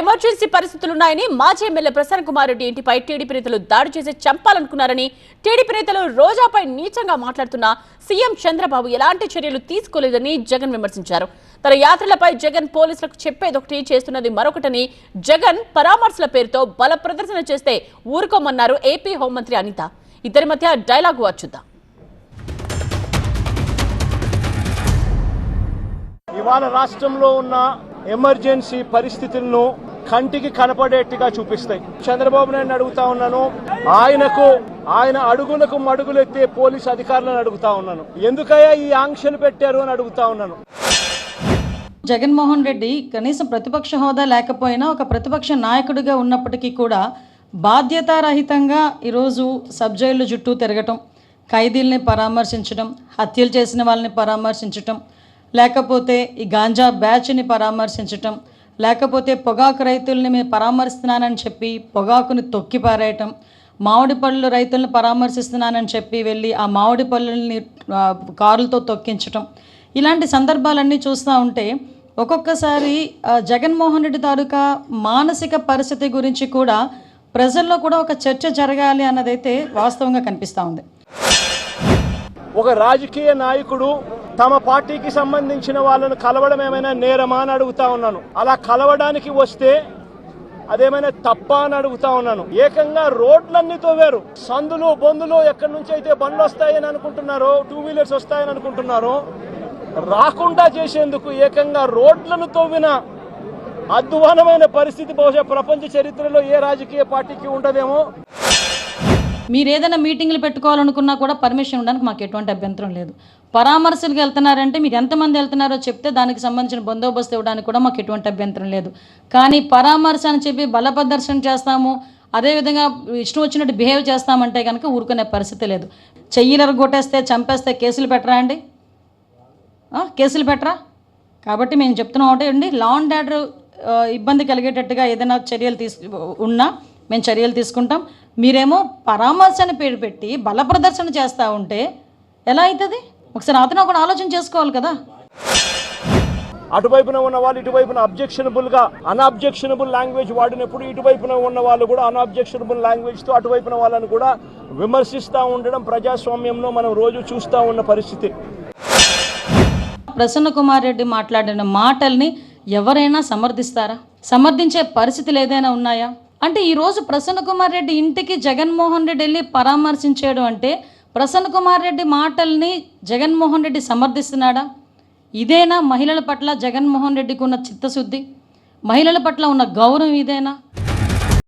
Emergency పరిస్థితులున్నాయని మాజీ MLA Prasanna Kumar Reddy ఇంటిపై TDP నేతలు దాడి చేసి చంపాలనుకున్నారని టీడీపీ నేతలు రోజాపై నీచంగా మాట్లాడుతున్న సీఎం చంద్రబాబు ఎలాంటి చర్యలు తీసుకోలేదని జగన్ విమర్శించారు. తన యాత్రలపై జగన్ పోలీసులకు చెప్పేదొకటి చేస్తున్నది మరొకటని జగన్ పరామర్శల పేరుతో బల ప్రదర్శన చేస్తే ఊరుకోమన్నారు ఏపీ హోంమంత్రి అనిత. ఇద్దరి మధ్య డైలాగ్ వచ్చుద్దాం. ఇవాళ రాష్ట్రంలో ఉన్న ఎమర్జెన్సీ పరిస్థితులను కంటికి కనపడేట్టుగా చూపిస్తాయి. చంద్రబాబు నాయుడు అడుగుతా ఉన్నాను, ఆయన అడుగులకు మడుగులెత్తే పోలీసు అధికారులను అడుగుతా ఉన్నాను, ఎందుకయ్యా ఈ ఆంక్షలు పెట్టారు అని అడుగుతా ఉన్నాను. జగన్మోహన్ రెడ్డి కనీసం ప్రతిపక్ష హోదా లేకపోయినా ఒక ప్రతిపక్ష నాయకుడిగా ఉన్నప్పటికీ కూడా బాధ్యతారహితంగా ఈరోజు సబ్ జైలు చుట్టూ తిరగటం, ఖైదీల్ని పరామర్శించడం, హత్యలు చేసిన వాళ్ళని పరామర్శించటం, లేకపోతే ఈ గాంజా బ్యాచ్ని పరామర్శించటం, లేకపోతే పొగాకు రైతుల్ని మేము పరామర్శిస్తున్నానని చెప్పి పొగాకుని తొక్కి పారేయటం, మామిడి పళ్ళు రైతులను పరామర్శిస్తున్నానని చెప్పి వెళ్ళి ఆ మామిడి పళ్ళని కారులతో తొక్కించటం, ఇలాంటి సందర్భాలన్నీ చూస్తూ ఉంటే ఒక్కొక్కసారి జగన్మోహన్ రెడ్డి తాలూకా మానసిక పరిస్థితి గురించి కూడా ప్రజల్లో కూడా ఒక చర్చ జరగాలి అన్నదైతే వాస్తవంగా కనిపిస్తూ ఉంది. ఒక రాజకీయ నాయకుడు తమ పార్టీకి సంబంధించిన వాళ్ళను కలవడం ఏమైనా నేరమా అని అడుగుతా ఉన్నాను. అలా కలవడానికి వస్తే అదేమైనా తప్ప అని అడుగుతా ఉన్నాను. ఏకంగా రోడ్లన్నీ తవ్వారు. సందులు బొందులు ఎక్కడి నుంచి అయితే బండ్లు వస్తాయని అనుకుంటున్నారో, 2 వీలర్స్ వస్తాయని అనుకుంటున్నారో రాకుండా చేసేందుకు ఏకంగా రోడ్లను తవ్విన అధ్వానమైన పరిస్థితి బహుశా ప్రపంచ చరిత్రలో ఏ రాజకీయ పార్టీకి ఉండదేమో. మీరు ఏదైనా మీటింగ్లు పెట్టుకోవాలనుకున్నా కూడా పర్మిషన్ ఉండడానికి మాకు ఎటువంటి అభ్యంతరం లేదు. పరామర్శలకు వెళ్తున్నారంటే మీరు ఎంతమంది వెళ్తున్నారో చెప్తే దానికి సంబంధించిన బందోబస్తు ఇవ్వడానికి కూడా మాకు ఎటువంటి అభ్యంతరం లేదు. కానీ పరామర్శ అని చెప్పి బలప్రదర్శన చేస్తాము, అదేవిధంగా ఇష్టం వచ్చినట్టు బిహేవ్ చేస్తామంటే కనుక ఊరుకునే పరిస్థితి లేదు. చెయ్యిలరు కొట్టేస్తే చంపేస్తే కేసులు పెట్టరా అండి? కేసులు పెట్టరా? కాబట్టి మేము చెప్తున్నాం ఒకటి, లా అండ్ ఆర్డర్ ఇబ్బంది కలిగేటట్టుగా ఏదైనా చర్యలు ఉన్నా మేము చర్యలు తీసుకుంటాం. మీరేమో పరామర్శని పేరు పెట్టి బల ప్రదర్శన చేస్తూ ఉంటే ఎలా అవుతుంది? ఒకసారి అతను కూడా ఆలోచన చేసుకోవాలి కదా. అటువైపున ఉన్న వాళ్ళు ఇటువైపున అన్అబ్జెక్షనబుల్ లాంగ్వేజ్ వాడినప్పుడు ఇటువైపున ఉన్న వాళ్ళు కూడా అన్అబ్జెక్షనబుల్ లాంగ్వేజ్తో అటువైపున వాళ్ళని కూడా విమర్శిస్తూ ఉండడం ప్రజాస్వామ్యంలో మనం రోజు చూస్తూ ఉన్న పరిస్థితి. ప్రసన్న కుమార్ రెడ్డి మాట్లాడిన మాటల్ని ఎవరైనా సమర్థిస్తారా? సమర్థించే పరిస్థితులు ఏదైనా ఉన్నాయా? అంటే ఈరోజు ప్రసన్న కుమార్ రెడ్డి ఇంటికి జగన్మోహన్ రెడ్డి వెళ్ళి పరామర్శించాడు అంటే ప్రసన్న కుమార్ రెడ్డి మాటల్ని జగన్మోహన్ రెడ్డి సమర్థిస్తున్నాడా? ఇదేనా మహిళల పట్ల జగన్మోహన్ రెడ్డికి ఉన్న చిత్తశుద్ధి? మహిళల పట్ల ఉన్న గౌరవం ఇదేనా?